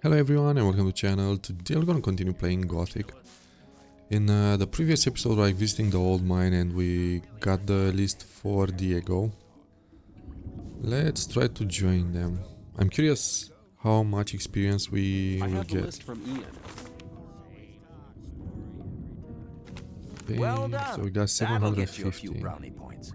Hello everyone and welcome to the channel. Today we're gonna continue playing Gothic. In the previous episode we were visiting the old mine and we got the list for Diego. Let's try to join them. I'm curious how much experience we will get. List from Ian. Okay, Well done. so we got That'll get you a few 750. brownie points.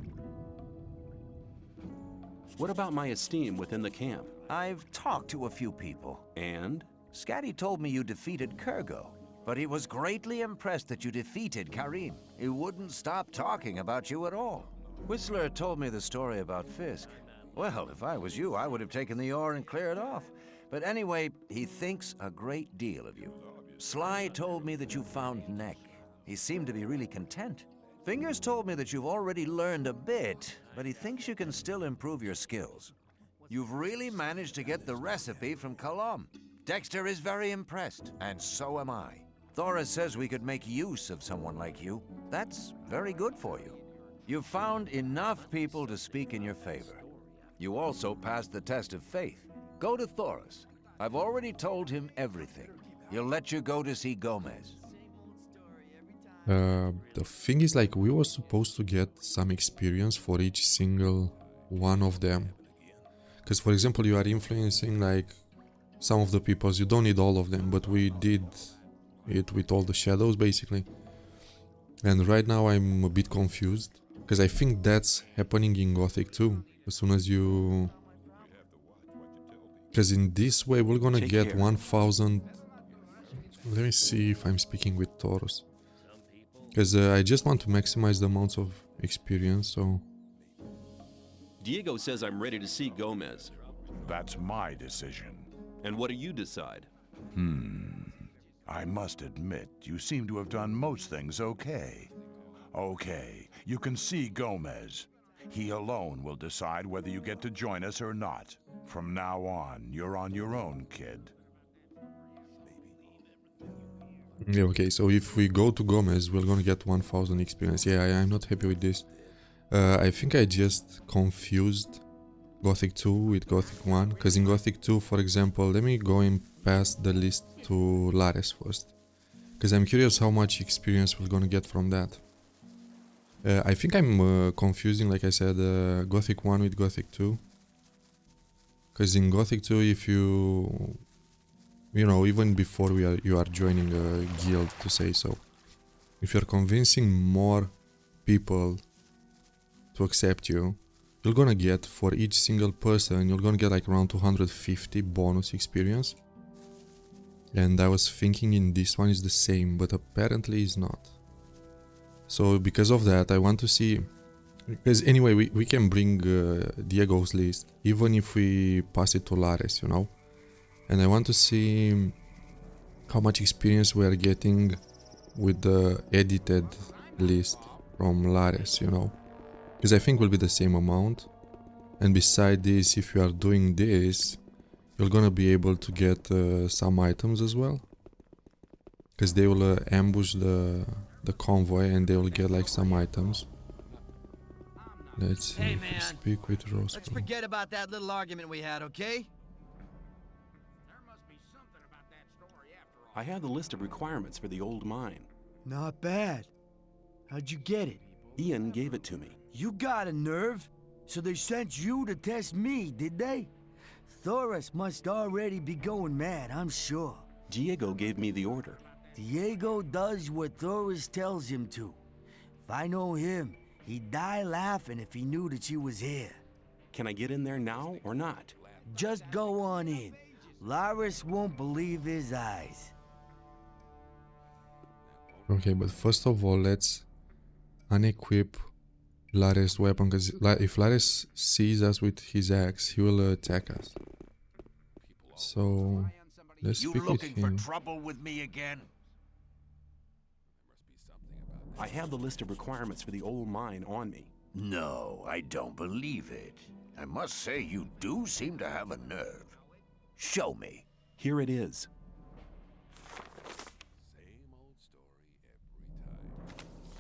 What about my esteem within the camp? I've talked to a few people. And? Scatty told me you defeated Kurgo, but he was greatly impressed that you defeated Karim. He wouldn't stop talking about you at all. Whistler told me the story about Fisk. Well, if I was you, I would have taken the ore and cleared off. But anyway, he thinks a great deal of you. Sly told me that you found Neck. He seemed to be really content. Fingers told me that you've already learned a bit, but he thinks you can still improve your skills. You've really managed to get the recipe from Kalom. Dexter is very impressed, and so am I. Thorus says we could make use of someone like you. That's very good for you. You've found enough people to speak in your favor. You also passed the test of faith. Go to Thorus. I've already told him everything. He'll let you go to see Gomez. The thing is, like, we were supposed to get some experience for each single one of them. Because, for example, you are influencing, like, some of the peoples. You don't need all of them, but we did it with all the shadows, basically. And right now I'm a bit confused, because I think that's happening in Gothic too. As soon as you... Because in this way we're gonna get 1000... Let me see if I'm speaking with Thorus. Because I just want to maximize the amounts of experience, so... Diego says I'm ready to see Gomez. That's my decision. And what do you decide? I must admit, you seem to have done most things okay. Okay, you can see Gomez. He alone will decide whether you get to join us or not. From now on, you're on your own, kid. Yeah, okay, so if we go to Gomez, we're gonna get 1000 experience. Yeah, I'm not happy with this. I think I just confused Gothic 2 with Gothic 1, because in Gothic 2, for example, let me go and pass the list to Lares first, because I'm curious how much experience we're gonna get from that. I think I'm confusing, like I said, Gothic 1 with Gothic 2, because in Gothic 2, if you know, even before you are joining a guild, to say so, if you're convincing more people to accept you, you're gonna get, for each single person, you're gonna get like around 250 bonus experience. And I was thinking in this one is the same, but apparently it's not. So because of that, I want to see... Because anyway, we can bring Diego's list, even if we pass it to Lares, you know? And I want to see how much experience we are getting with the edited list from Lares, you know? Because I think will be the same amount. And beside this, if you are doing this, you're gonna be able to get some items as well. Because they will ambush the convoy and they will get like some items. Let's see Hey if we man, speak with Roscoe. let's forget about that little argument we had, okay? I have the list of requirements for the old mine. Not bad. How'd you get it? Ian gave it to me. You got a nerve? So they sent you to test me, did they? Thorus must already be going mad, I'm sure. Diego gave me the order. Diego does what Thorus tells him to. If I know him, he'd die laughing if he knew that you was here. Can I get in there now or not? Just go on in. Lares won't believe his eyes. Okay, but first of all, let's unequip Lares' weapon, because if Lares sees us with his axe, he will attack us. So let's You speak with looking for him. trouble with me again? I have the list of requirements for the old mine on me. No, I don't believe it. I must say you do seem to have a nerve. Show me. Here it is.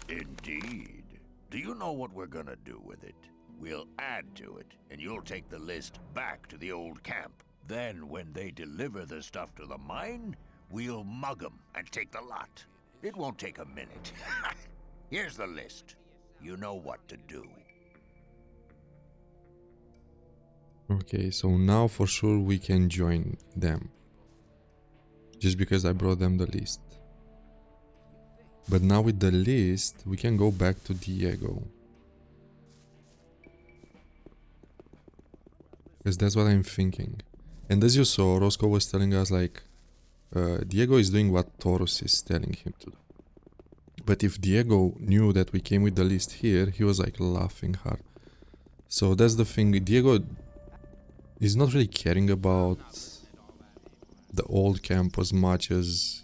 Indeed. Do you know what we're gonna do with it? We'll add to it, and you'll take the list back to the old camp. Then when they deliver the stuff to the mine, we'll mug 'em and take the lot. It won't take a minute. Here's the list. You know what to do. Okay, so now for sure we can join them. Just because I brought them the list. But now with the list, we can go back to Diego. Because that's what I'm thinking. And as you saw, Roscoe was telling us like, Diego is doing what Thorus is telling him to do. But if Diego knew that we came with the list here, he was like laughing hard. So that's the thing, Diego is not really caring about the old camp as much as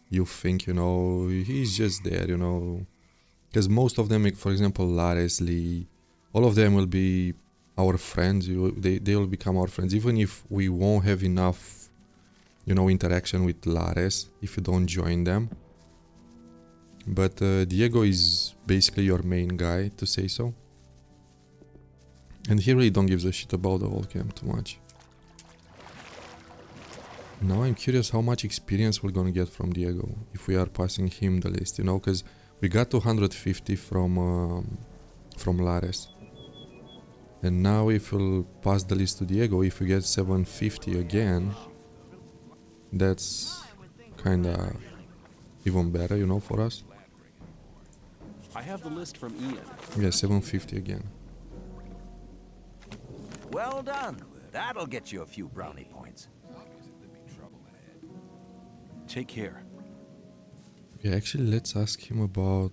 you think, you know. He's just there, you know. Because most of them, like, for example, Lares, Lee, all of them will be our friends. They will become our friends, even if we won't have enough, you know, interaction with Lares if you don't join them. But Diego is basically your main guy, to say so. And he really don't give a shit about the old camp too much. Now I'm curious how much experience we're gonna get from Diego if we are passing him the list, you know, because we got 250 from Lares. And now if we'll pass the list to Diego, if we get 750 again, that's kinda even better, you know, for us. I have the list from Ian. Yeah, 750 again. Well done. That'll get you a few brownie points. Take care. Okay, actually, let's ask him about...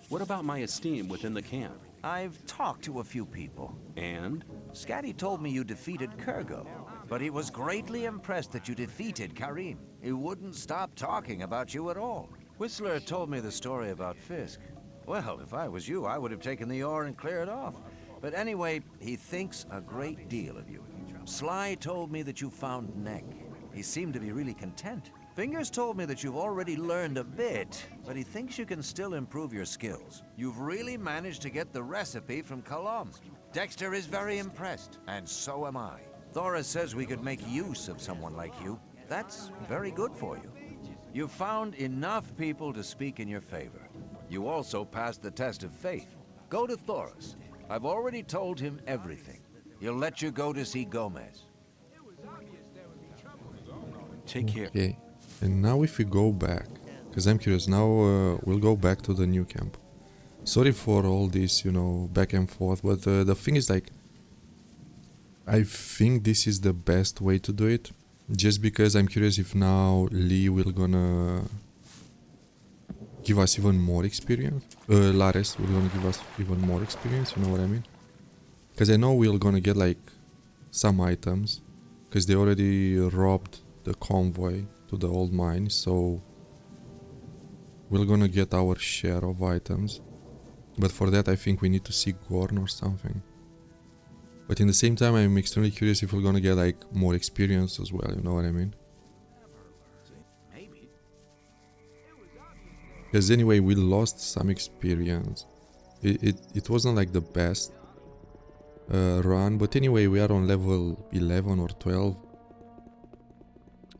What about my esteem within the camp? I've talked to a few people. And? Scatty told me you defeated Kurgo, but he was greatly impressed that you defeated Karim. He wouldn't stop talking about you at all. Whistler told me the story about Fisk. Well, if I was you, I would have taken the ore and cleared off. But anyway, he thinks a great deal of you. Sly told me that you found Neck. He seemed to be really content. Fingers told me that you've already learned a bit, but he thinks you can still improve your skills. You've really managed to get the recipe from Kalom. Dexter is very impressed, and so am I. Thorus says we could make use of someone like you. That's very good for you. You've found enough people to speak in your favor. You also passed the test of faith. Go to Thorus. I've already told him everything. He'll let you go to see Gomez. Take care. Okay, and now if we go back, because I'm curious, now we'll go back to the new camp. Sorry for all this, you know, back and forth, but the thing is, like, I think this is the best way to do it, just because I'm curious if now Lee will gonna give us even more experience. Lares will gonna give us even more experience, you know what I mean? Because I know we're gonna get like some items, because they already robbed the convoy to the old mine, so we're gonna get our share of items. But for that I think we need to see Gorn or something. But in the same time I'm extremely curious if we're gonna get like more experience as well, you know what I mean? Because anyway we lost some experience. It wasn't like the best run, but anyway we are on level 11 or 12.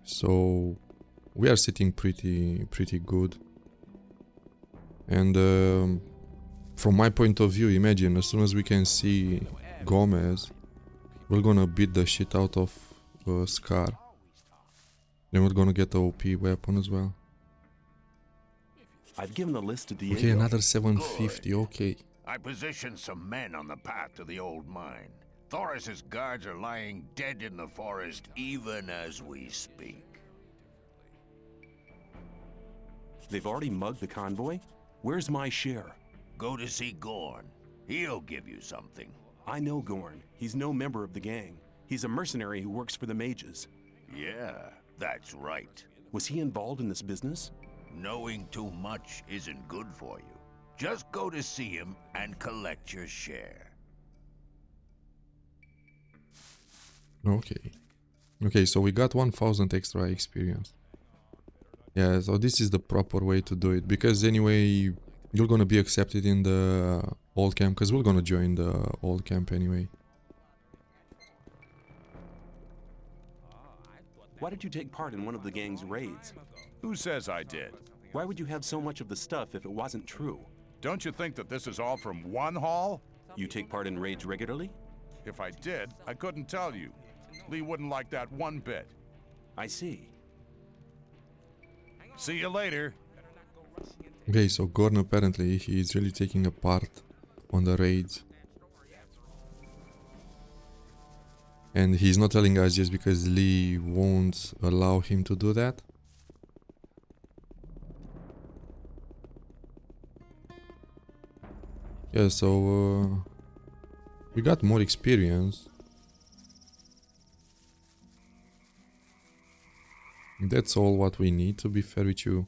So we are sitting pretty good. And from my point of view, imagine as soon as we can see Gomez, we're gonna beat the shit out of Scar. Then we're gonna get the OP weapon as well. I've given the list to Diego. Okay, another 750, Good. okay. I positioned some men on the path to the old mine. Thorus's guards are lying dead in the forest even as we speak. They've already mugged the convoy? Where's my share? Go to see Gorn. He'll give you something. I know Gorn. He's no member of the gang. He's a mercenary who works for the mages. Yeah, that's right. Was he involved in this business? Knowing too much isn't good for you. Just go to see him and collect your share. Okay. Okay, so we got 1000 extra experience. Yeah, so this is the proper way to do it, because anyway you're gonna be accepted in the old camp, because we're gonna join the old camp anyway. Why did you take part in one of the gang's raids? Who says I did? Why would you have so much of the stuff if it wasn't true? Don't you think that this is all from one haul? You take part in raids regularly? If I did, I couldn't tell you. Lee wouldn't like that one bit. I see. See you later. Okay, so Gorn apparently he is really taking a part on the raids. And he's not telling us just because Lee won't allow him to do that. Yeah, so we got more experience. That's all what we need, to be fair with you.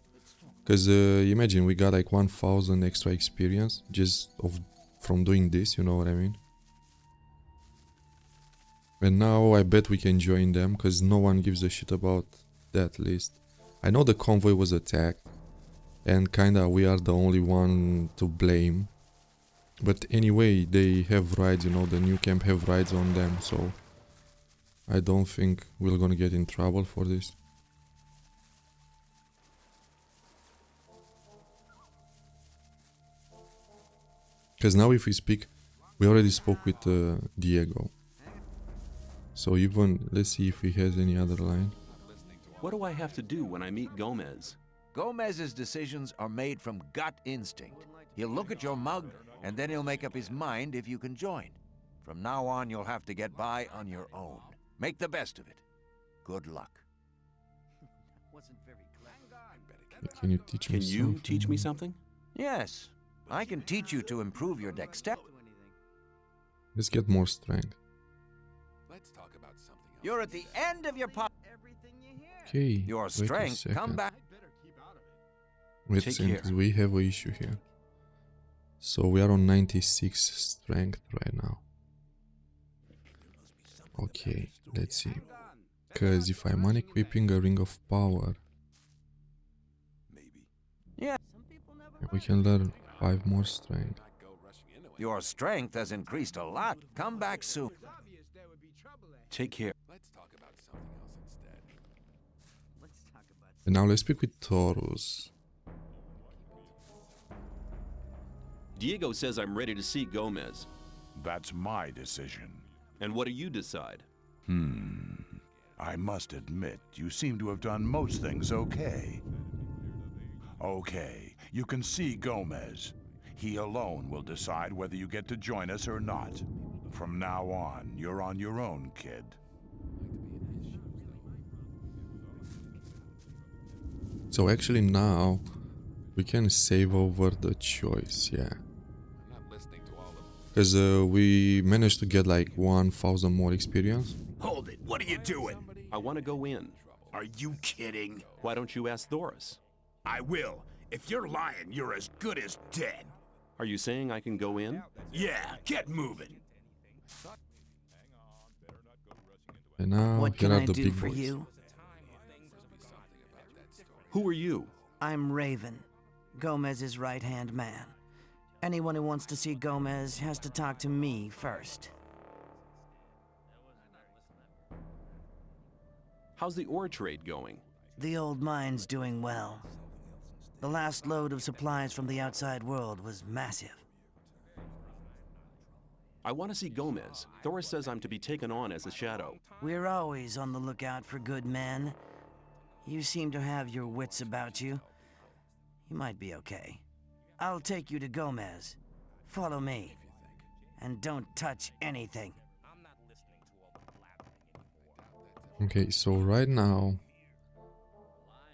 Because imagine we got like 1000 extra experience just from doing this, you know what I mean? And now I bet we can join them because no one gives a shit about that list. I know the convoy was attacked and kinda we are the only one to blame. But anyway, they have rides, you know, the new camp have rides on them, so I don't think we're gonna get in trouble for this. Because now if we speak, we already spoke with Diego. So even, let's see if he has any other line. What do I have to do when I meet Gomez? Gomez's decisions are made from gut instinct. He'll look at your mug, and then he'll make up his mind if you can join. From now on, you'll have to get by on your own. Make the best of it. Good luck. Can you teach me Can something? you teach me something? Yes, I can teach you to improve your dexterity. Let's get more strength. Let's talk about something else. You're at the end of your Okay, Your wait a strength, come second. back. Wait a Take second, care. 'cause we have an issue here. So we are on 96 strength right now. Okay, let's see. Because if I'm unequipping a ring of power, Yeah. we can learn 5 more strength. Your strength has increased a lot. Come back soon. Take care. And now let's speak with Thorus. Diego says I'm ready to see Gomez. That's my decision. And what do you decide? I must admit, you seem to have done most things okay. Okay, you can see Gomez. He alone will decide whether you get to join us or not. From now on, you're on your own, kid. So actually now we can save over the choice, yeah. Because we managed to get like 1000 more experience. Hold it. What are you doing? I want to go in. Are you kidding? Why don't you ask Thorus? I will. If you're lying, you're as good as dead. Are you saying I can go in? Yeah, get moving. And now What here can are I the do big for boys. you? Who are you? I'm Raven, Gomez's right-hand man. Anyone who wants to see Gomez has to talk to me first. How's the ore trade going? The old mine's doing well. The last load of supplies from the outside world was massive. I want to see Gomez. Thorus says I'm to be taken on as a shadow. We're always on the lookout for good men. You seem to have your wits about you. You might be okay. I'll take you to Gomez. Follow me. And don't touch anything. Okay, so right now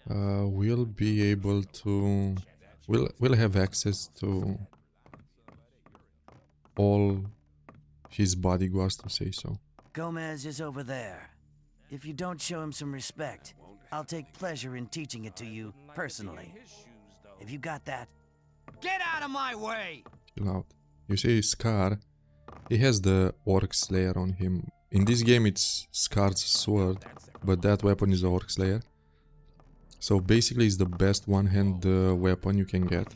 we'll be able to we'll have access to all his bodyguards, to say so. Gomez is over there. If you don't show him some respect, I'll take pleasure in teaching it to you personally. Have you got that? Get out of my way! Chill out. You see Scar, he has the Orc Slayer on him. In this game it's Scar's sword, but that weapon is the Orc Slayer. So basically it's the best one-hand weapon you can get.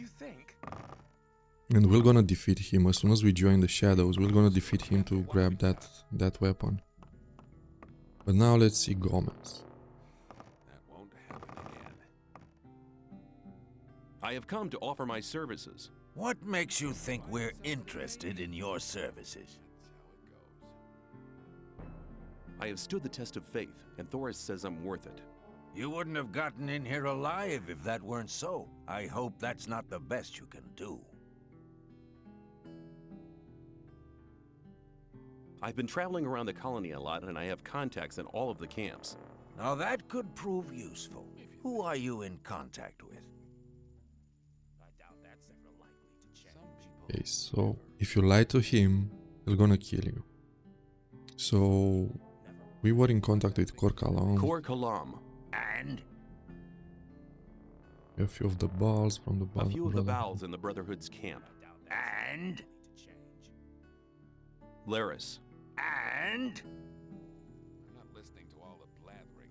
And we're gonna defeat him as soon as we join the shadows. We're gonna defeat him to grab that weapon. But now let's see Gomez. I have come to offer my services. What makes you think we're interested in your services? I have stood the test of faith, and Thorus says I'm worth it. You wouldn't have gotten in here alive if that weren't so. I hope that's not the best you can do. I've been traveling around the colony a lot, and I have contacts in all of the camps. Now that could prove useful. Who are you in contact with? Okay, so if you lie to him, he's gonna kill you. So we were in contact with Kalom. Kalom. And? A few of the balls from the A few of the Vals in the Brotherhood's camp. And? Lares. And?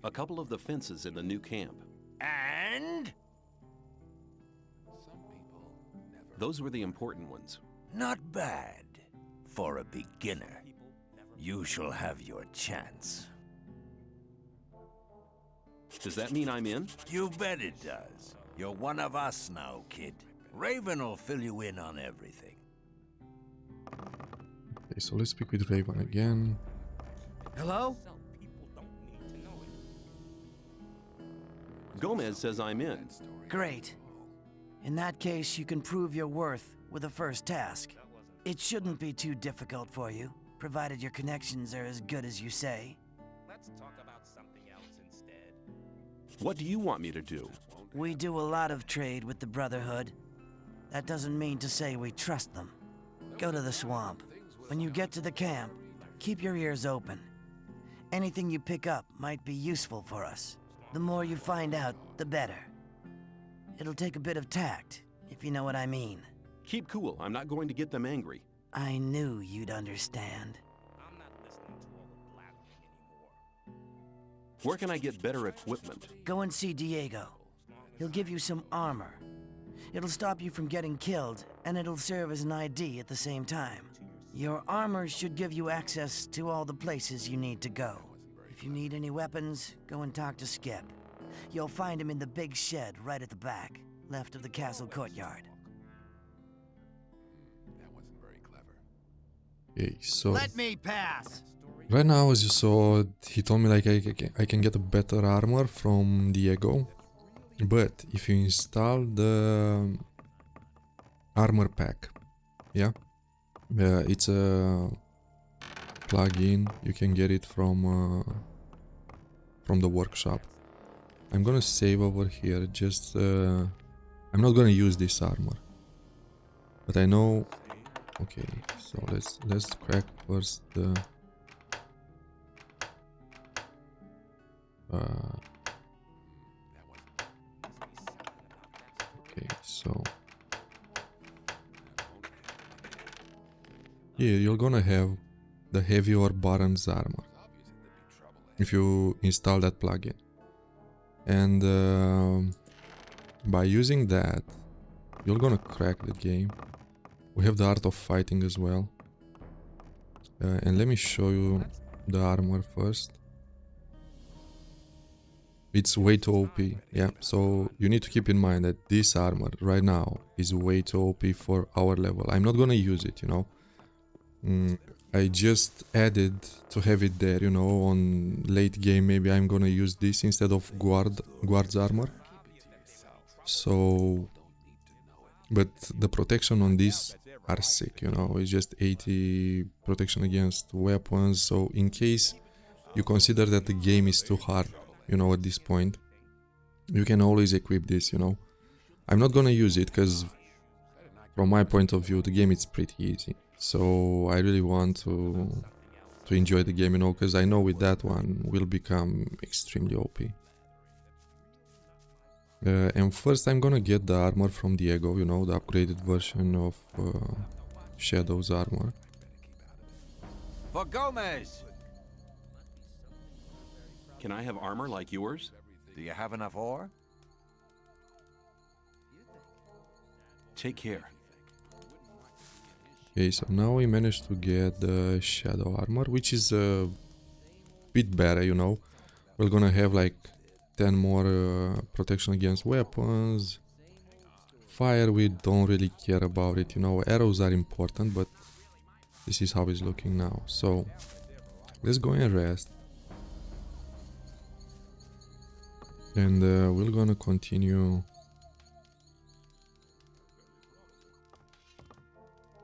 A couple of the fences in the new camp. And? Those were the important ones. Not bad. For a beginner. You shall have your chance. Does that mean I'm in? You bet it does. You're one of us now, kid. Raven will fill you in on everything. Okay, so let's speak with Raven again. Hello? Gomez says I'm in. Great. In that case, you can prove your worth with the first task. It shouldn't be too difficult for you, provided your connections are as good as you say. Let's talk about something else instead. What do you want me to do? We do a lot of trade with the Brotherhood. That doesn't mean to say we trust them. Go to the swamp. When you get to the camp, keep your ears open. Anything you pick up might be useful for us. The more you find out, the better. It'll take a bit of tact, if you know what I mean. Keep cool. I'm not going to get them angry. I knew you'd understand. I'm not listening to all the blabbering anymore. Where can I get better equipment? Go and see Diego. He'll give you some armor. It'll stop you from getting killed, and it'll serve as an ID at the same time. Your armor should give you access to all the places you need to go. If you need any weapons, go and talk to Skip. You'll find him in the big shed right at the back, left of the castle courtyard. Okay, so Let me pass. right now, as you saw, he told me like I can get a better armor from Diego. But if you install the armor pack, yeah, it's a plugin. You can get it from the workshop. I'm gonna save over here. Just I'm not gonna use this armor, but I know. Okay, so let's crack first the. Okay, so here you're gonna have the heavy or bronze armor if you install that plugin, and by using that you're gonna crack the game. We have the art of fighting as well, and let me show you the armor first. It's way too OP, yeah, so you need to keep in mind that this armor right now is way too OP for our level. I'm not gonna use it, you know. I just added to have it there, you know. On late game maybe I'm gonna use this instead of Guard's armor. So, but the protection on this are sick, you know. It's just 80 protection against weapons, so in case you consider that the game is too hard, you know, at this point, you can always equip this, you know. I'm not gonna use it because from my point of view the game is pretty easy, so I really want to enjoy the game, you know, because I know with that one we'll become extremely OP. And first I'm gonna get the armor from Diego, you know, the upgraded version of Shadow's armor. For Gomez! Can I have armor like yours? Do you have enough ore? Take care. Okay, so now we managed to get the Shadow armor, which is a bit better, you know. We're gonna have like 10 more protection against weapons, fire, we don't really care about it, you know. Arrows are important, but this is how it's looking now. So let's go and rest. And we're gonna continue.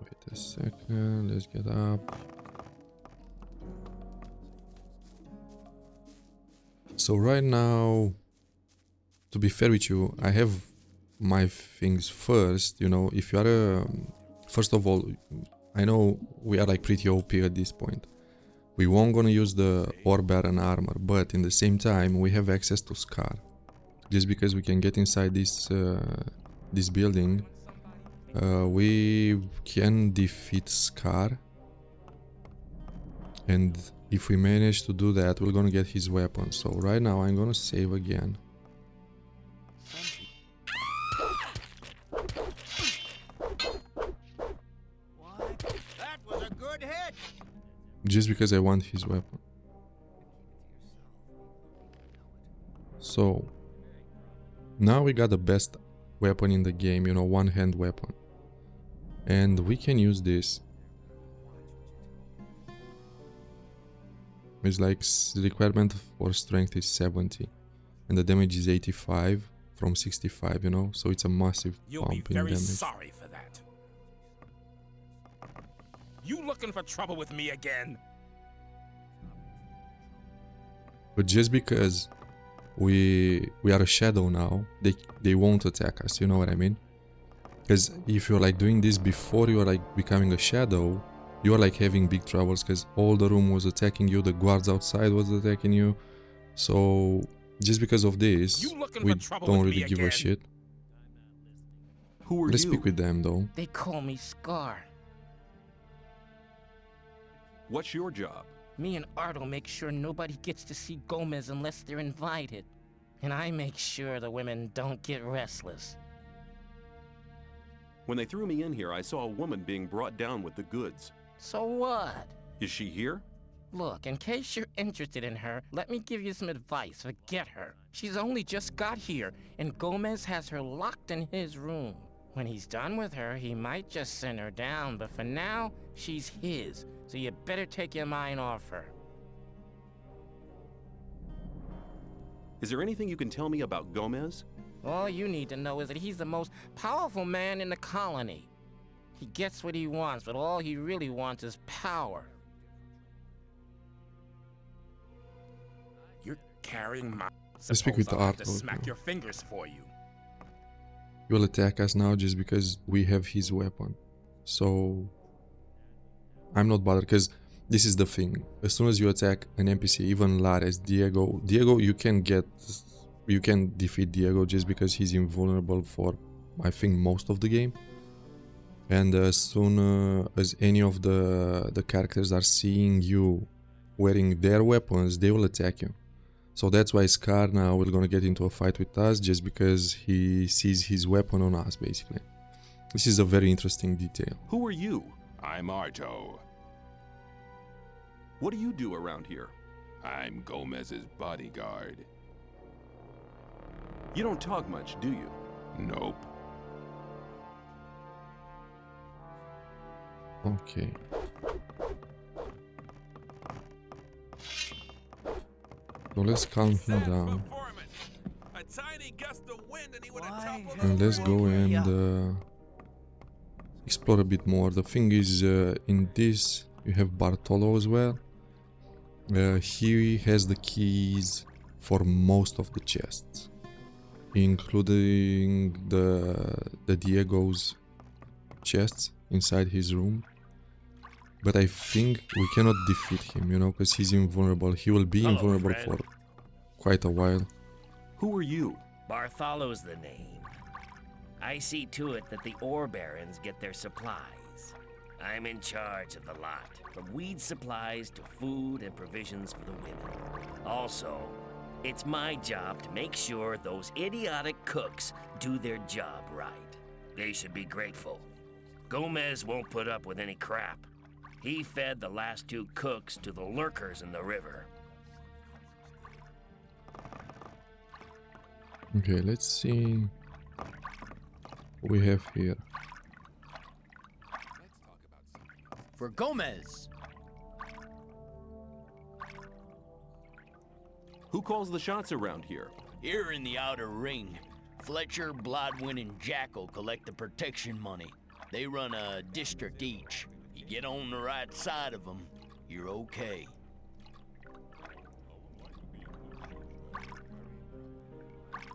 Wait a second, let's get up. So right now, to be fair with you, I have my things first, you know. If you are a... First of all, I know we are like pretty OP at this point. We won't gonna use the Ore Baron armor, but in the same time we have access to Scar. Just because we can get inside this this building, we can defeat Scar. And if we manage to do that, we're gonna get his weapon. So right now I'm gonna save again. That was a good hit. Just because I want his weapon. So now we got the best weapon in the game, you know, one-hand weapon. And we can use this. It's like the requirement for strength is 70 and the damage is 85 from 65, you know, so it's a massive You'll be bump in very damage. sorry for that. You looking for trouble with me again? But just because we are a shadow now, they won't attack us, you know what I mean? Because if you're like doing this before you are like becoming a shadow, you are like having big troubles because all the room was attacking you, the guards outside was attacking you. So just because of this, we don't really give a shit. Who are Let's you? speak with them though. They call me Scar. What's your job? Me and Arto make sure nobody gets to see Gomez unless they're invited. And I make sure the women don't get restless. When they threw me in here, I saw a woman being brought down with the goods. So what? Is she here? Look, in case you're interested in her, let me give you some advice. Forget her. She's only just got here, and Gomez has her locked in his room. When he's done with her, he might just send her down, but for now, she's his. So you better take your mind off her. Is there anything you can tell me about Gomez? All you need to know is that he's the most powerful man in the colony. He gets what he wants, but all he really wants is power. You're carrying my... Let's speak with Suppose I'll have to Arto, smack okay. your fingers for you. He will attack us now just because we have his weapon. So I'm not bothered because this is the thing. As soon as you attack an NPC, even Lares, Diego, you can defeat Diego just because he's invulnerable for, I think, most of the game. And as soon as any of the characters are seeing you wearing their weapons, they will attack you. So that's why Scar now will gonna get into a fight with us just because he sees his weapon on us, basically. This is a very interesting detail. Who are you? I'm Arto. What do you do around here? I'm Gomez's bodyguard. You don't talk much, do you? Nope. Okay. So let's calm him down. A tiny gust of wind and he would Why? And let's go and explore a bit more. The thing is, in this, you have Bartolo as well. He has the keys for most of the chests, including the Diego's chests inside his room. But I think we cannot defeat him, you know, because he's invulnerable. He will be invulnerable for quite a while. Who are you? Bartholo's the name. I see to it that the ore barons get their supplies. I'm in charge of the lot, from weed supplies to food and provisions for the women. Also, it's my job to make sure those idiotic cooks do their job right. They should be grateful. Gomez won't put up with any crap. He fed the last two cooks to the lurkers in the river. Okay, let's see. we have here? For Gomez. Who calls the shots around here? Here in the outer ring, Fletcher, Bloodwind, and Jackal collect the protection money. They run a district each. You get on the right side of them, you're okay.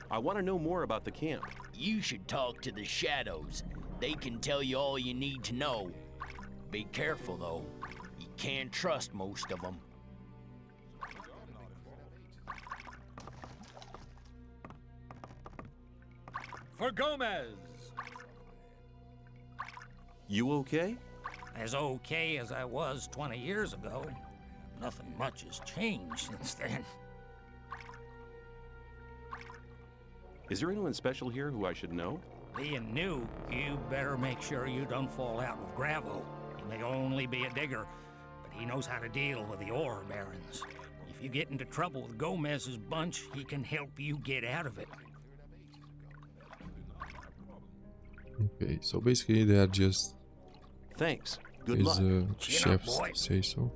I want to know more about the camp. You should talk to the Shadows. They can tell you all you need to know. Be careful, though. You can't trust most of them. For Gomez. You okay? As okay as I was 20 years ago. Nothing much has changed since then. Is there anyone special here who I should know? Being new, you better make sure you don't fall out with Gravel. He may only be a digger, but he knows how to deal with the ore barons. If you get into trouble with Gomez's bunch, he can help you get out of it. Okay, so basically they are just Thanks. Good his luck. chefs say so.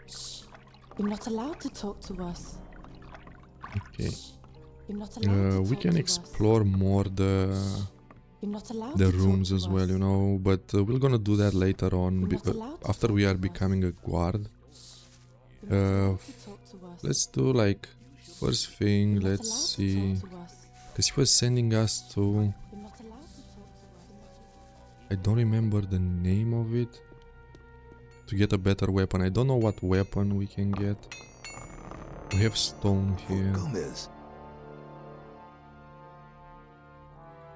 Shh. You're not allowed to talk to us. Okay. You're not allowed to We talk can to explore more You're not allowed the to rooms talk as to well, us. you know, but we're gonna do that later on You're not allowed to after talk we are to us. becoming a guard. You're not allowed to talk to us. Let's do like first thing, You're not let's allowed to see, talk to us. because he was sending us to, You're not allowed to talk to us. I don't remember the name of it, to get a better weapon. I don't know what weapon we can get. We have stone here. Gomez.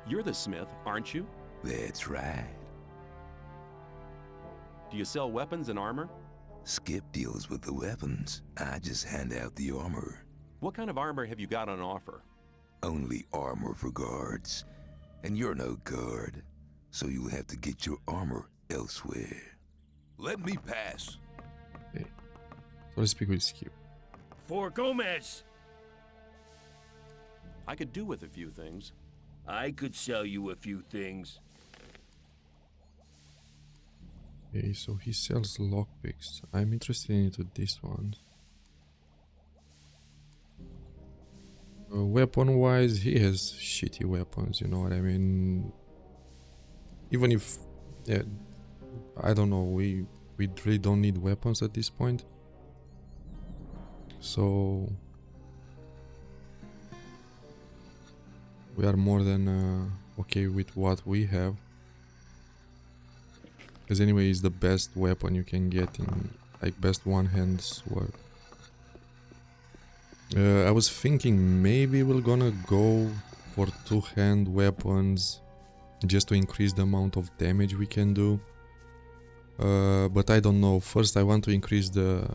You're the smith, aren't you? That's right. Do you sell weapons and armor? Skip deals with the weapons. I just hand out the armor. What kind of armor have you got on offer? Only armor for guards. And you're no guard, so you'll have to get your armor elsewhere. Let me pass. Okay. So let's speak with Skip. For Gomez! I could do with a few things. I could sell you a few things. Okay, so he sells lockpicks. I'm interested into this one. Weapon-wise, he has shitty weapons, you know what I mean? Even if... yeah, I don't know, we really don't need weapons at this point. So... we are more than okay with what we have. Because anyway, it's the best weapon you can get in, like, best one-hand sword. I was thinking maybe we're gonna go for two-hand weapons just to increase the amount of damage we can do. But I don't know. First I want to increase the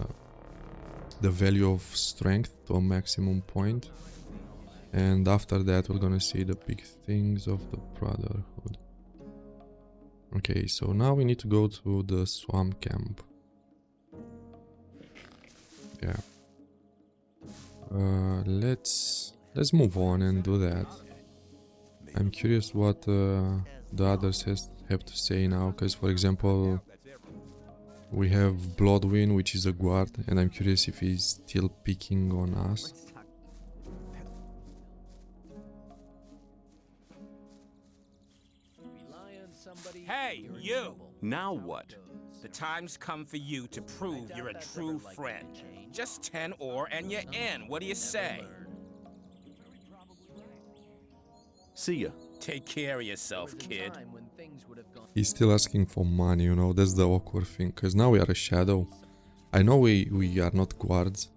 value of strength to a maximum point. And after that we're gonna see the big things of the Brotherhood. Okay, so now we need to go to the swamp camp. Yeah. Let's move on and do that. I'm curious what the others have to say now, because for example we have Bloodwind, which is a guard, and I'm curious if he's still picking on us. Hey, you! Now what? The time's come for you to prove you're a true friend. Just 10 ore and you're in. What do you say? See ya. Take care of yourself, kid. He's still asking for money, you know, that's the awkward thing, because now we are a shadow. I know we are not guards,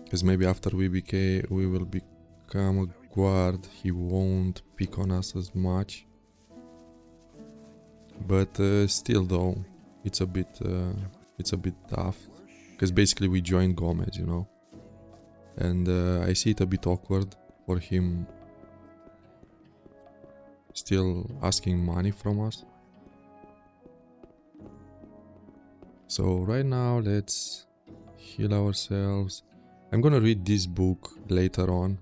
because maybe after we will become a guard, he won't pick on us as much. But still though, it's a bit tough, because basically we joined Gomez, you know, and I see it a bit awkward for him still asking money from us. So right now let's heal ourselves. I'm gonna read this book later on,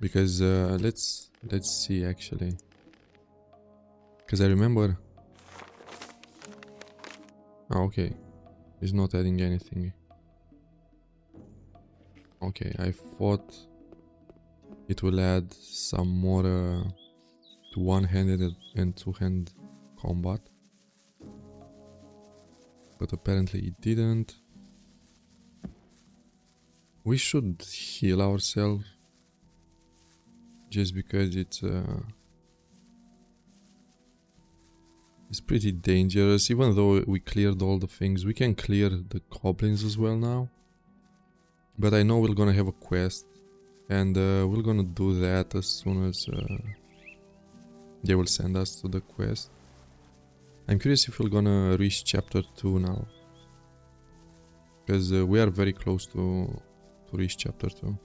Because let's see actually. Because I remember. Oh, okay, it's not adding anything. Okay, I thought it will add some more to one-handed and two-hand combat, but apparently it didn't. We should heal ourselves just because it's pretty dangerous. Even though we cleared all the things, we can clear the goblins as well now. But I know we're gonna have a quest, and we're gonna do that as soon as they will send us to the quest. I'm curious if we're gonna reach chapter 2 now, because we are very close to reach chapter 2.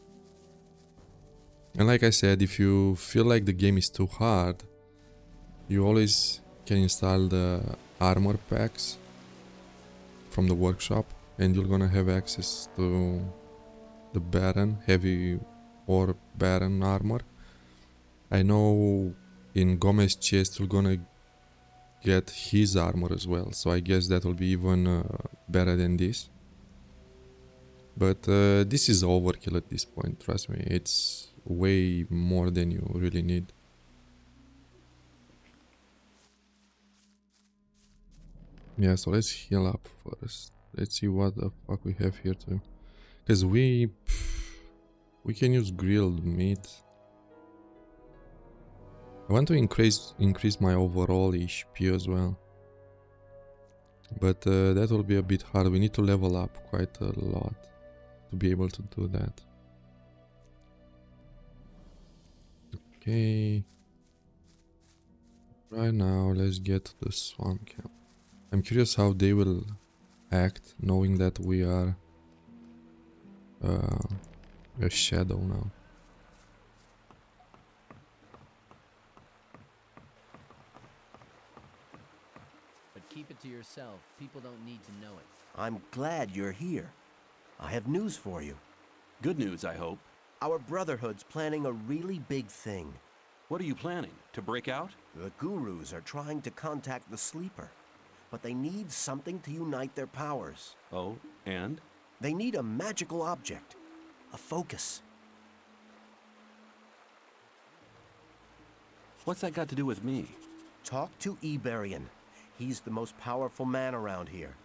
And like I said, if you feel like the game is too hard, you always can install the armor packs from the workshop, and you're gonna have access to the Baron, heavy or Baron armor. I know in Gomez's chest you're gonna get his armor as well, so I guess that will be even better than this. But this is overkill at this point, trust me, it's way more than you really need. Yeah, so let's heal up first. Let's see what the fuck we have here too. Because we can use grilled meat. I want to increase my overall HP as well. But that will be a bit hard. We need to level up quite a lot to be able to do that. Okay. Right now, let's get to the swamp camp. I'm curious how they will act knowing that we are a shadow now. But keep it to yourself. People don't need to know it. I'm glad you're here. I have news for you. Good news, I hope. Our Brotherhood's planning a really big thing. What are you planning? To break out? The gurus are trying to contact the Sleeper, but they need something to unite their powers. Oh, and? They need a magical object. A focus. What's that got to do with me? Talk to Iberian. He's the most powerful man around here.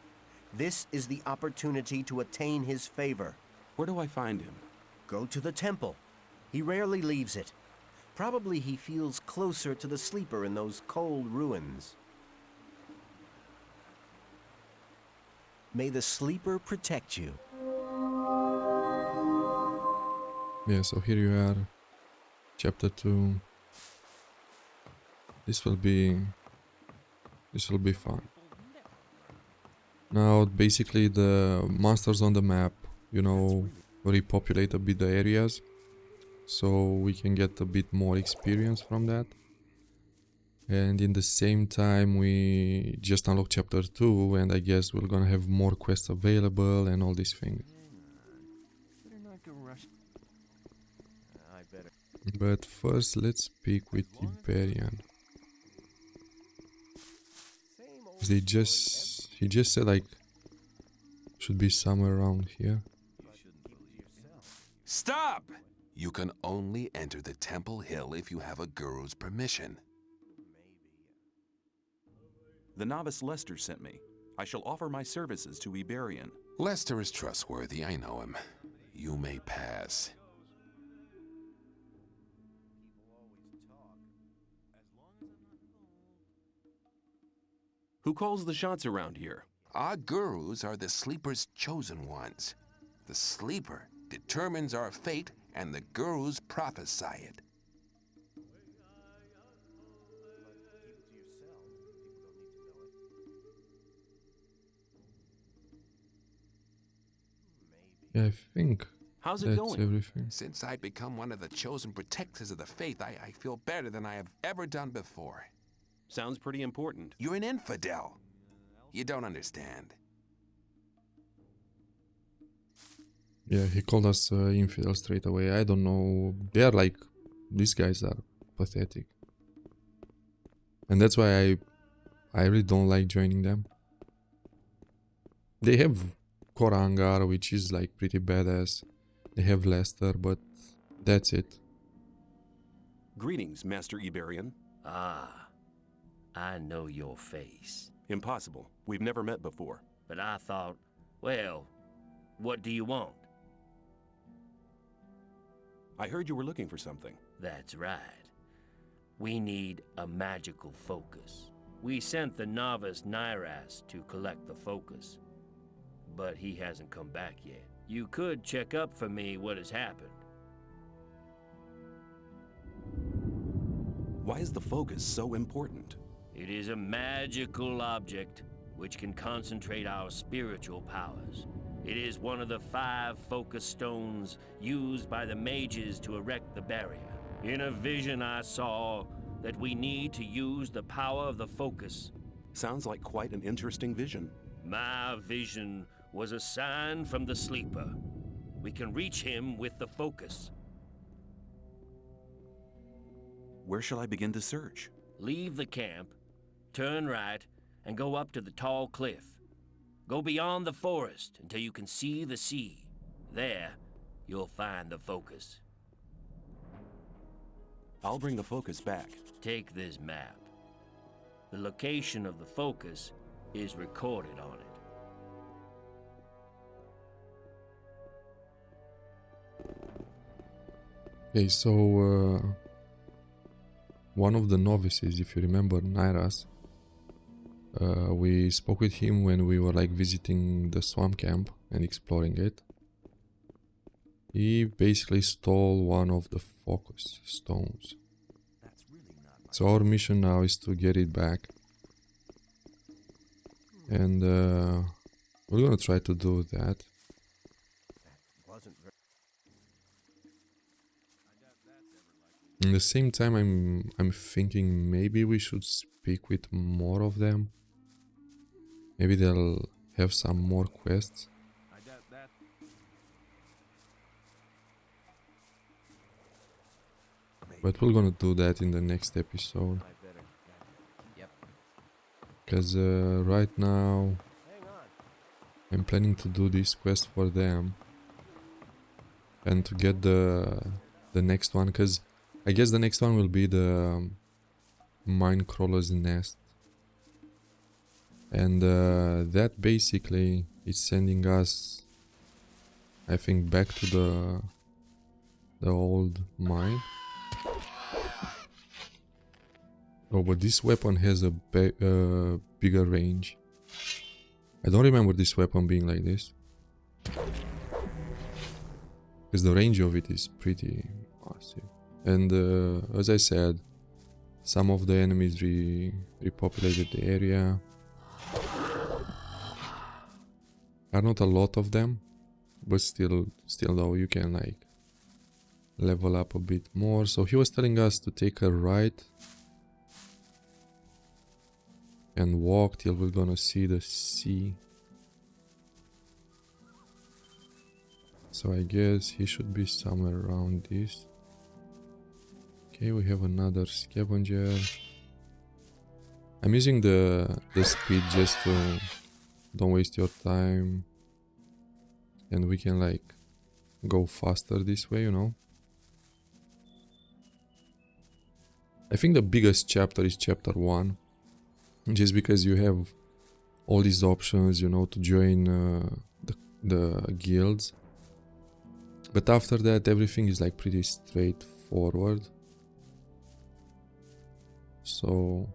This is the opportunity to attain his favor. Where do I find him? Go to the temple. He rarely leaves it. Probably he feels closer to the Sleeper in those cold ruins. May the Sleeper protect you. Yeah, so here you are. Chapter 2. This will be fun. Now basically the monsters on the map, you know, repopulate a bit the areas, so we can get a bit more experience from that. And in the same time we just unlocked chapter 2, and I guess we're gonna have more quests available and all these things. But first let's speak with Iberian. He just said like should be somewhere around here. Stop! You can only enter the Temple Hill if you have a guru's permission. The novice Lester sent me. I shall offer my services to Iberian. Lester is trustworthy, I know him. You may pass. Who calls the shots around here? Our gurus are the Sleeper's chosen ones. The Sleeper determines our fate, and the gurus prophesy it. Yeah, I think How's it that's going? everything. Since I've become one of the chosen protectors of the faith, I feel better than I have ever done before. Sounds pretty important. You're an infidel. You don't understand. Yeah, he called us infidel straight away. I don't know. They are like these guys are pathetic. And that's why I really don't like joining them. They have Korangar, which is like pretty badass. They have Lester, but that's it. Greetings, Master Iberian. Ah, I know your face. Impossible. We've never met before. But I thought, well, what do you want? I heard you were looking for something. That's right. We need a magical focus. We sent the novice Nyras to collect the focus, but he hasn't come back yet. You could check up for me what has happened. Why is the focus so important? It is a magical object which can concentrate our spiritual powers. It is one of the 5 focus stones used by the mages to erect the barrier. In a vision I saw that we need to use the power of the focus. Sounds like quite an interesting vision. My vision was a sign from the sleeper. We can reach him with the focus. Where shall I begin to search? Leave the camp, turn right, and go up to the tall cliff. Go beyond the forest until you can see the sea. There, you'll find the focus. I'll bring the focus back. Take this map. The location of the focus is recorded on it. Okay, so one of the novices, if you remember, Nyras, we spoke with him when we were like visiting the swamp camp and exploring it. He basically stole one of the focus stones. So our mission now is to get it back. And we're gonna try to do that. At the same time, I'm thinking maybe we should speak with more of them. Maybe they'll have some more quests. But we're gonna do that in the next episode. Because right now I'm planning to do this quest for them and to get the next one, because I guess the next one will be the Minecrawler's nest, and that basically is sending us, I think, back to the old mine. Oh, but this weapon has a bigger range. I don't remember this weapon being like this, because the range of it is pretty massive. And as I said, some of the enemies repopulated the area. Are not a lot of them, but still though, you can like level up a bit more. So he was telling us to take a right and walk till we're gonna see the sea. So I guess he should be somewhere around this. Okay, we have another scavenger. I'm using the speed just to don't waste your time, and we can like go faster this way, you know. I think the biggest chapter is chapter 1, just because you have all these options, you know, to join the guilds. But after that, everything is like pretty straightforward. So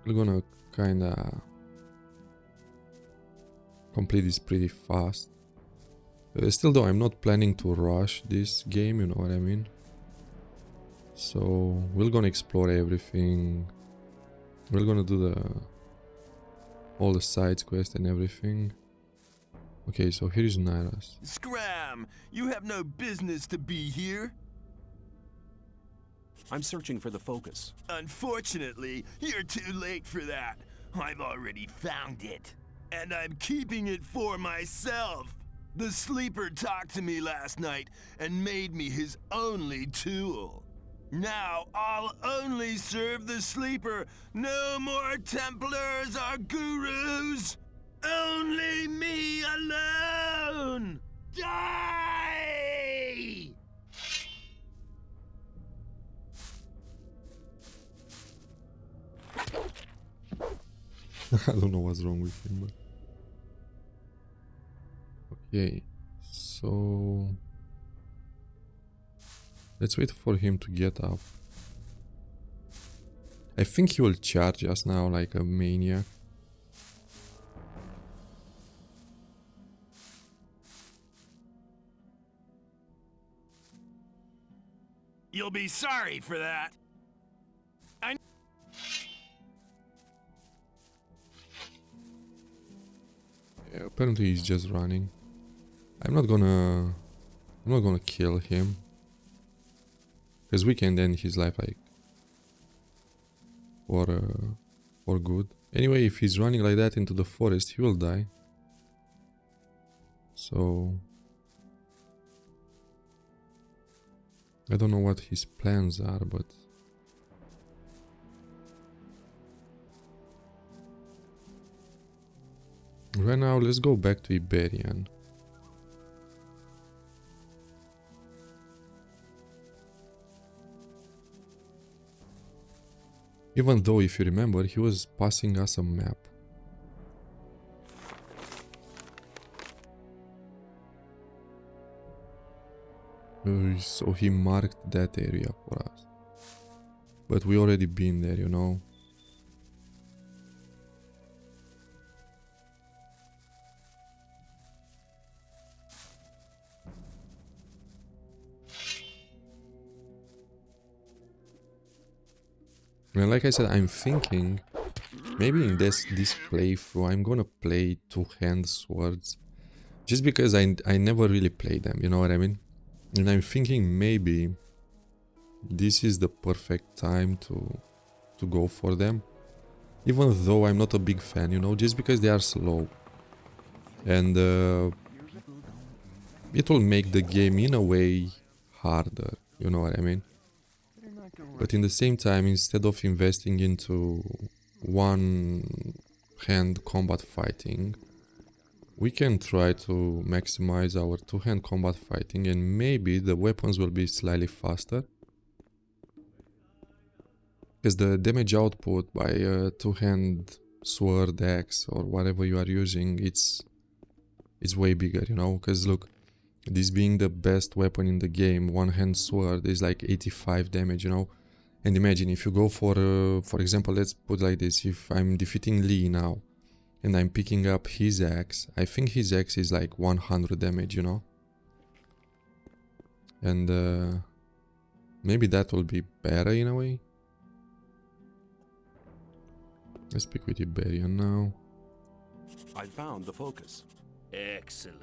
we're gonna kinda complete this pretty fast. Still though, I'm not planning to rush this game, you know what I mean? So we're gonna explore everything. We're gonna do all the side quests and everything. Okay, so here is Nyras. Scram! You have no business to be here. I'm searching for the focus. Unfortunately, you're too late for that. I've already found it. And I'm keeping it for myself. The Sleeper talked to me last night and made me his only tool. Now I'll only serve the Sleeper. No more Templars or Gurus. Only me alone. Die! I don't know what's wrong with him, but... Okay, so... Let's wait for him to get up. I think he will charge us now like a maniac. You'll be sorry for that. Yeah, apparently he's just running. I'm not gonna kill him, because we can end his life like for good. Anyway, if he's running like that into the forest, he will die. So I don't know what his plans are, but right now let's go back to Iberian. Even though, if you remember, he was passing us a map. So he marked that area for us. But we already been there, you know. And like I said, I'm thinking maybe in this playthrough I'm gonna play two-hand swords, just because I never really played them, you know what I mean? And I'm thinking maybe this is the perfect time to go for them, even though I'm not a big fan, you know, just because they are slow, and it will make the game in a way harder, you know what I mean? But in the same time, instead of investing into one-hand combat fighting, we can try to maximize our two-hand combat fighting, and maybe the weapons will be slightly faster. Because the damage output by a two-hand sword, axe, or whatever you are using, it's way bigger, you know? Because look, this being the best weapon in the game, one-hand sword is like 85 damage, you know? And imagine if you go for example, let's put like this, if I'm defeating Lee now, and I'm picking up his axe, I think his axe is like 100 damage, you know? And maybe that will be better in a way. Let's pick with Iberian now. I found the focus. Excellent.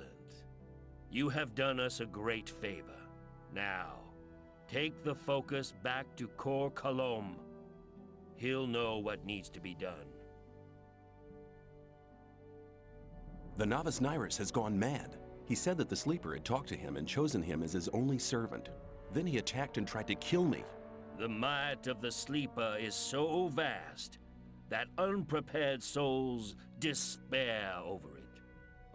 You have done us a great favor. Now, take the focus back to Core Kalom. He'll know what needs to be done. The novice Nyras has gone mad. He said that the Sleeper had talked to him and chosen him as his only servant. Then he attacked and tried to kill me. The might of the Sleeper is so vast that unprepared souls despair over it.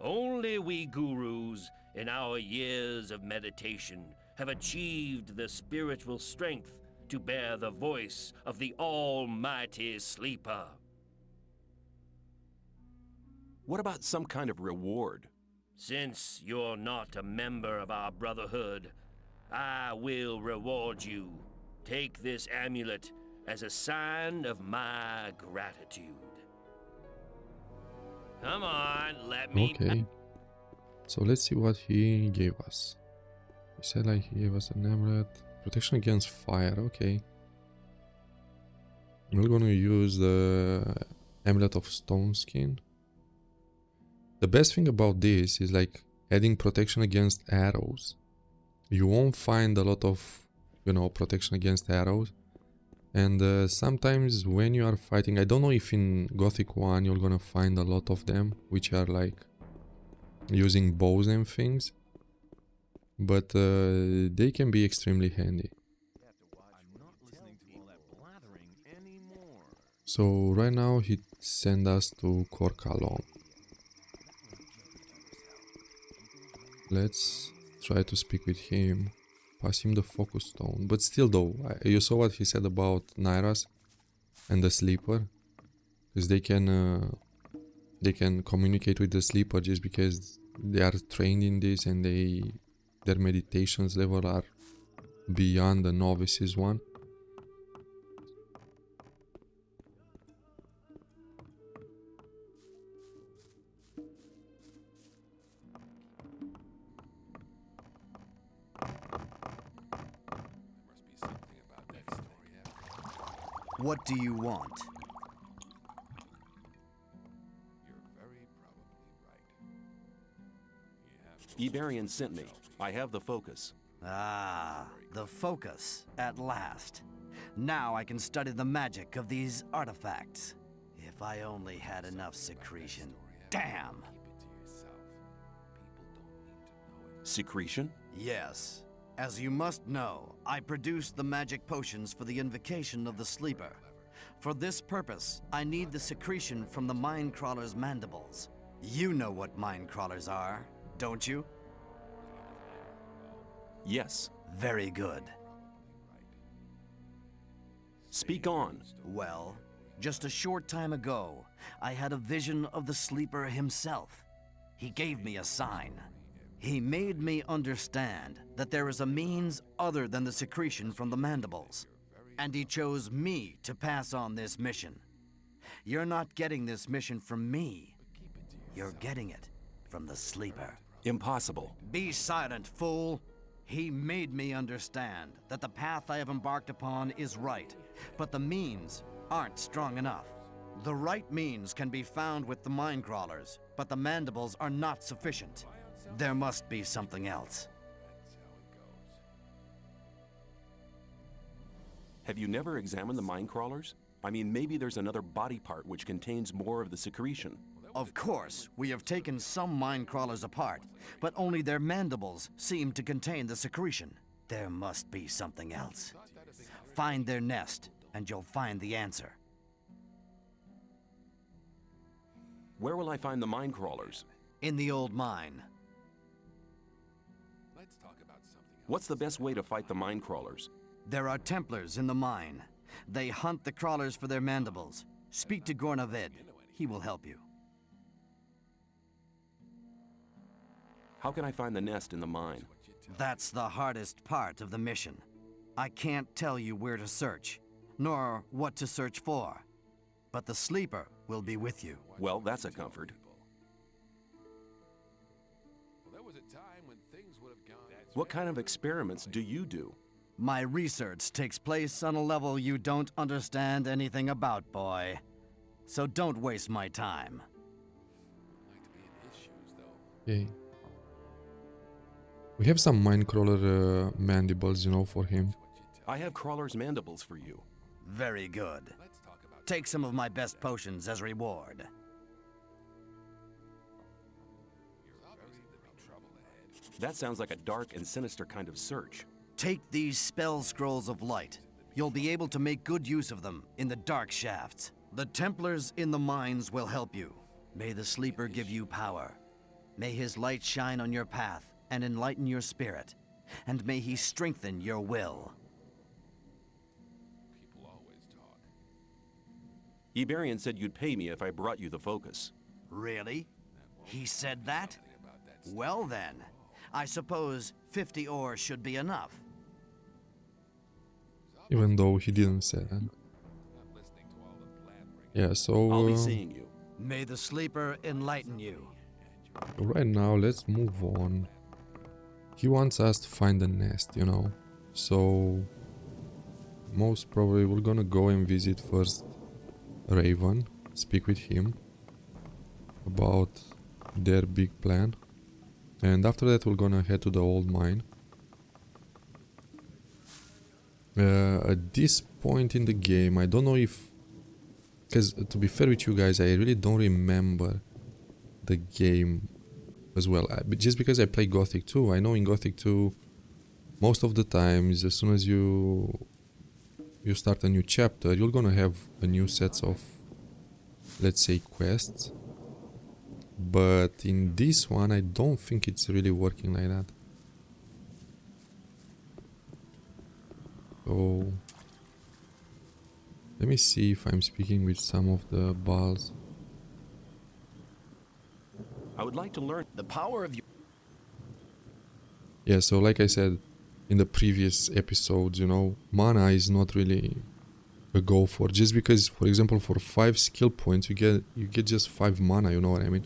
Only we gurus, in our years of meditation, have achieved the spiritual strength to bear the voice of the almighty Sleeper. What about some kind of reward? Since you're not a member of our brotherhood, I will reward you. Take this amulet as a sign of my gratitude. Come on, let me... Okay. So let's see what he gave us. He said like he gave us an amulet. Protection against fire, okay. We're gonna use the amulet of stone skin. The best thing about this is like adding protection against arrows. You won't find a lot of, you know, protection against arrows. And sometimes when you are fighting, I don't know if in Gothic 1 you're gonna find a lot of them, which are like using bows and things, but they can be extremely handy. So right now he sent us to Kalom. Let's try to speak with him, pass him the focus stone. But still though, you saw what he said about Nyras and the sleeper, because they can communicate with the sleeper just because they are trained in this, and their meditations level are beyond the novices one. What do you want? Iberian sent me. I have the focus. Ah, the focus, at last. Now I can study the magic of these artifacts. If I only had enough secretion. Damn! Secretion? Yes. As you must know, I produced the magic potions for the invocation of the sleeper. For this purpose, I need the secretion from the Minecrawler's mandibles. You know what Minecrawlers are, don't you? Yes. Very good. Speak on. Well, just a short time ago, I had a vision of the sleeper himself. He gave me a sign. He made me understand that there is a means other than the secretion from the mandibles. And he chose me to pass on this mission. You're not getting this mission from me. You're getting it from the sleeper. Impossible. Be silent, fool. He made me understand that the path I have embarked upon is right, but the means aren't strong enough. The right means can be found with the Minecrawlers, but the mandibles are not sufficient. There must be something else. Have you never examined the Minecrawlers? I mean, maybe there's another body part which contains more of the secretion. Of course, we have taken some Minecrawlers apart, but only their mandibles seem to contain the secretion. There must be something else. Find their nest, and you'll find the answer. Where will I find the Minecrawlers? In the old mine. What's the best way to fight the Minecrawlers? There are Templars in the mine. They hunt the crawlers for their mandibles. Speak to Gorn. He will help you. How can I find the nest in the mine? That's the hardest part of the mission. I can't tell you where to search, nor what to search for. But the sleeper will be with you. Well, that's a comfort. What kind of experiments do you do? My research takes place on a level you don't understand anything about, boy. So don't waste my time. Okay. We have some Minecrawler mandibles, you know, for him. I have Crawler's mandibles for you. Very good. Take some of my best potions as reward. That sounds like a dark and sinister kind of search. Take these spell scrolls of light. You'll be able to make good use of them in the dark shafts. The Templars in the mines will help you. May the sleeper give you power. May his light shine on your path and enlighten your spirit. And may he strengthen your will. Iberian said you'd pay me if I brought you the focus. Really? He said that? Well then, I suppose 50 ore should be enough. Even though he didn't say that. Yeah, so... I'll be seeing you. May the sleeper enlighten you. Right now, let's move on. He wants us to find the nest, you know. So... most probably we're gonna go and visit first Raven, speak with him about their big plan. And after that we're gonna head to the old mine. At this point in the game, I don't know if... because to be fair with you guys, I really don't remember the game as well. But just because I play Gothic 2, I know in Gothic 2, most of the times, as soon as you start a new chapter, you're gonna have a new set of, let's say, quests. But in this one, I don't think it's really working like that. So let me see if I'm speaking with some of the balls. I would like to learn the power of you. Yeah, so like I said in the previous episodes, you know, mana is not really a go for. Just because, for example, for 5 skill points, you get just 5 mana, you know what I mean?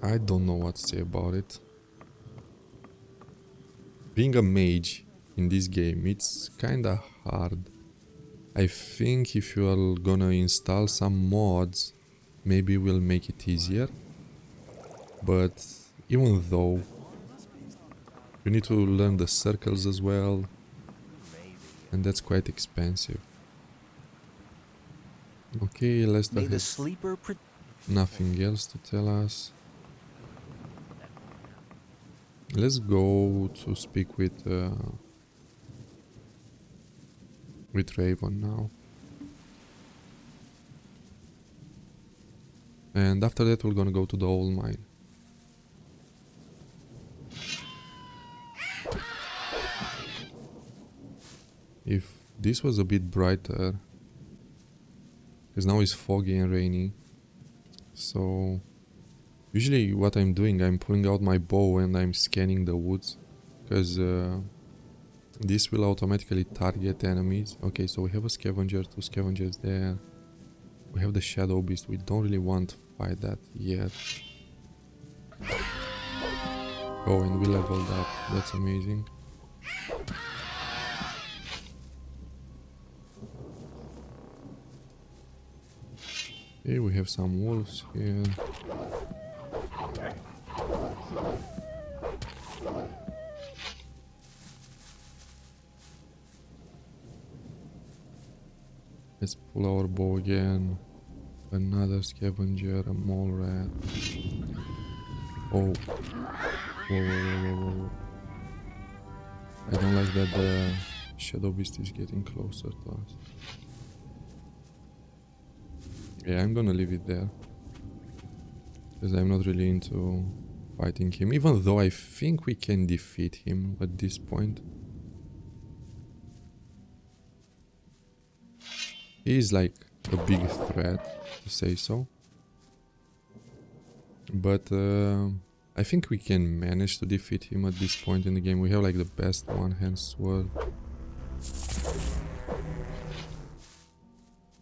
I don't know what to say about it. Being a mage in this game, it's kinda hard. I think if you are gonna install some mods, maybe we'll make it easier. But even though, you need to learn the circles as well, and that's quite expensive. Okay, let's May the sleeper nothing else to tell us. Let's go to speak with Raven now. And after that we're gonna go to the old mine. If this was a bit brighter, because now it's foggy and rainy, so usually what I'm doing, I'm pulling out my bow and I'm scanning the woods, because this will automatically target enemies. Okay, so we have a scavenger, 2 scavengers there. We have the shadow beast. We don't really want to fight that yet. Oh, and we leveled up. That's amazing. Okay, we have some wolves here. Let's pull our bow again. Another scavenger, a mole rat. Oh. Whoa, whoa, whoa, whoa, whoa. I don't like that the shadow beast is getting closer to us. Yeah, I'm gonna leave it there. Because I'm not really into fighting him. Even though I think we can defeat him at this point. He is like a big threat, to say so. But I think we can manage to defeat him at this point in the game. We have like the best one-hand sword.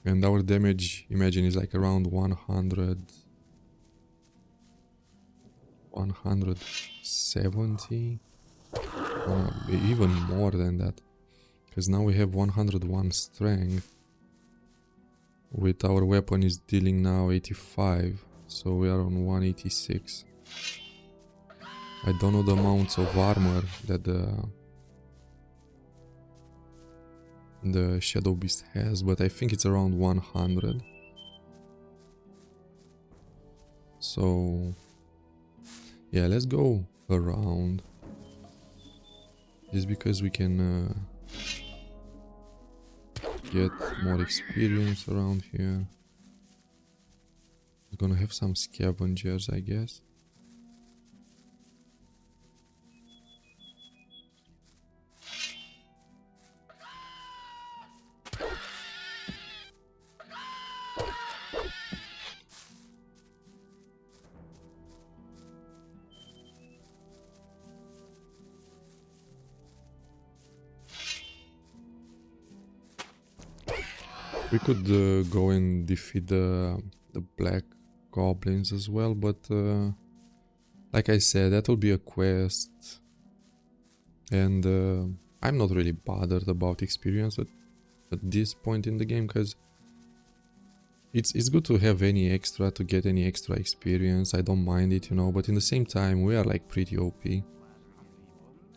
And our damage, imagine, is like around 170? Even more than that. Because now we have 101 strength. With our weapon is dealing now 85, so we are on 186. I don't know the amounts of armor that the shadow beast has, but I think it's around 100. So yeah, let's go around, just because we can get more experience around here. We're gonna have some scavengers, I guess. We could go and defeat the black goblins as well, but like I said, that will be a quest, and I'm not really bothered about experience at this point in the game, because it's good to have any extra, to get any extra experience. I don't mind it, you know, but in the same time we are like pretty OP,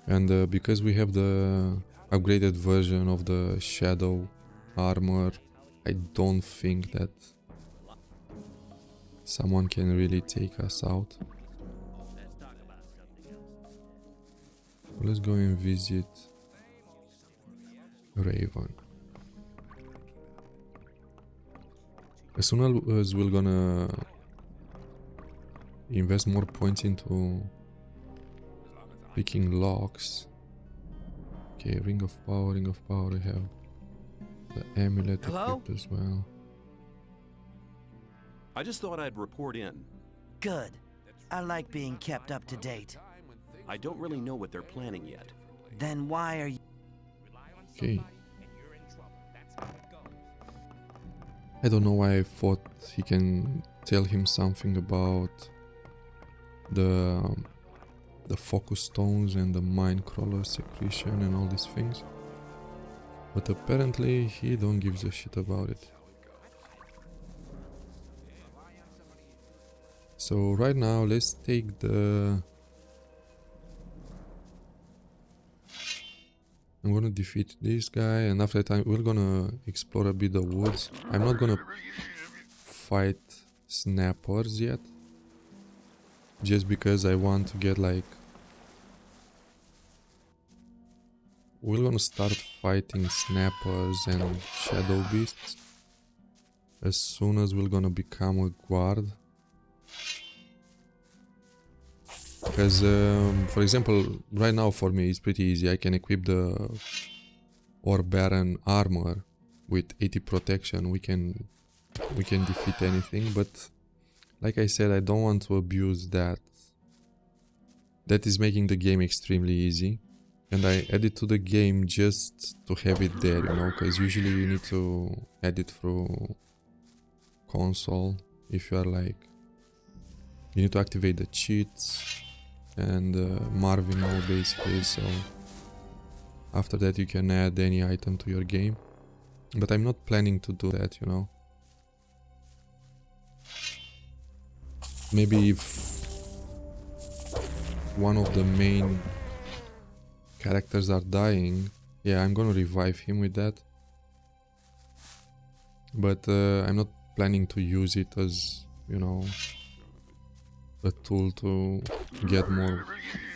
and because we have the upgraded version of the shadow armor, I don't think that someone can really take us out. Let's go and visit Raven. As soon as we're gonna invest more points into picking locks. Okay, Ring of Power, I have the amulet equipped as well. I just thought I'd report in. Good. I like being kept up to date. I don't really know what they're planning yet. Then why are you... Okay. I don't know why I thought he can tell him something about the focus stones and the Minecrawler secretion and all these things. But apparently he don't give a shit about it. So right now let's take the... I'm gonna defeat this guy, and after that we're gonna explore a bit the woods. I'm not gonna fight snappers yet, just because I want to get like... We're gonna start fighting snappers and shadow beasts as soon as we're gonna become a guard. Because, for example, right now for me it's pretty easy. I can equip the Ore Baron armor with 80 protection. We can defeat anything, but like I said, I don't want to abuse that. That is making the game extremely easy, and I add it to the game just to have it there, you know, because usually you need to add it through console if you are like... You need to activate the cheats and Marvin mode basically, so after that you can add any item to your game, but I'm not planning to do that, you know. Maybe if one of the main characters are dying, yeah, I'm gonna revive him with that, but I'm not planning to use it as, you know, a tool to get more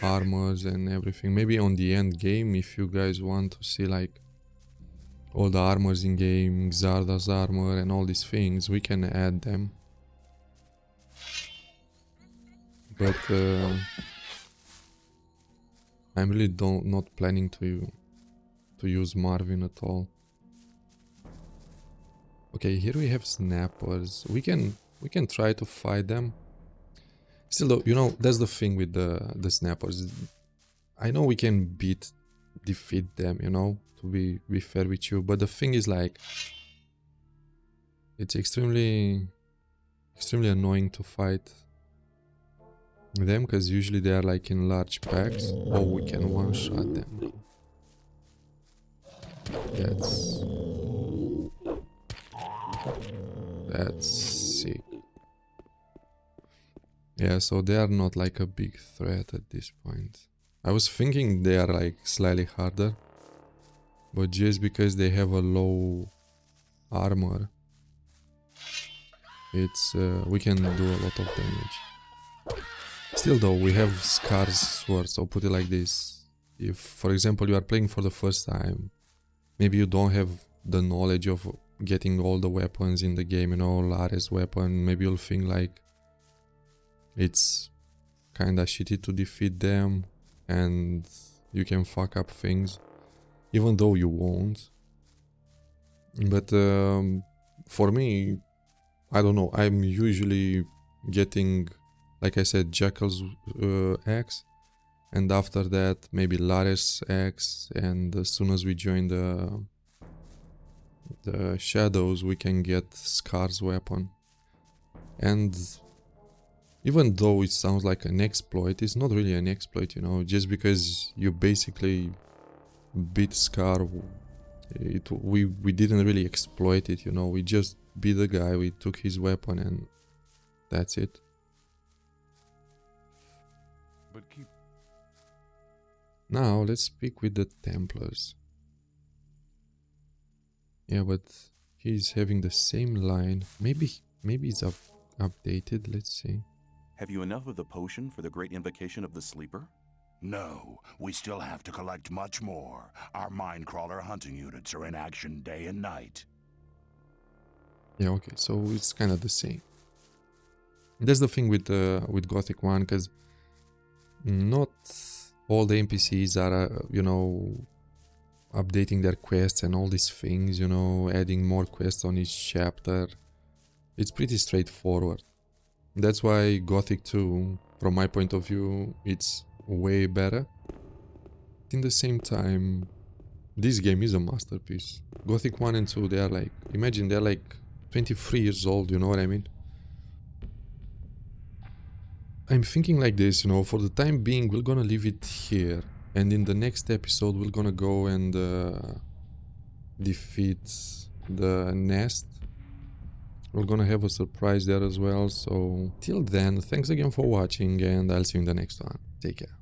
armors and everything. Maybe on the end game, if you guys want to see like all the armors in game, Xarda's armor and all these things, we can add them. But I'm really not planning to use Marvin at all. Okay, here we have snappers. We can try to fight them. Still though, you know, that's the thing with the snappers. I know we can defeat them, you know, to be fair with you, but the thing is like, it's extremely annoying to fight them, because usually they are like in large packs. Oh, we can one-shot them. That's sick. Yeah, so they are not like a big threat at this point. I was thinking they are like slightly harder, but just because they have a low armor, it's we can do a lot of damage. Still though, we have Scar's sword, so put it like this. If, for example, you are playing for the first time, maybe you don't have the knowledge of getting all the weapons in the game, you know, Lares weapon, maybe you'll think like it's kinda shitty to defeat them and you can fuck up things, even though you won't. But for me, I don't know, I'm usually getting, like I said, Jackal's X, and after that maybe Lares X, and as soon as we join the shadows we can get Scar's weapon. And even though it sounds like an exploit, it's not really an exploit, you know, just because you basically beat Scar, we didn't really exploit it, you know, we just beat the guy, we took his weapon and that's it. But now let's speak with the Templars. Yeah, but he's having the same line. Maybe it's updated. Let's see. Have you enough of the potion for the great invocation of the sleeper? No, we still have to collect much more. Our Minecrawler hunting units are in action day and night. Yeah, okay, so it's kind of the same. That's the thing with Gothic 1, because not all the NPCs are, you know, updating their quests and all these things, you know, adding more quests on each chapter. It's pretty straightforward. That's why Gothic 2, from my point of view, it's way better. In the same time, this game is a masterpiece. Gothic 1 and 2, they are like, imagine they're like 23 years old, you know what I mean? I'm thinking like this, you know, for the time being, we're gonna leave it here. And in the next episode, we're gonna go and defeat the nest. We're gonna have a surprise there as well. So till then, thanks again for watching, and I'll see you in the next one. Take care.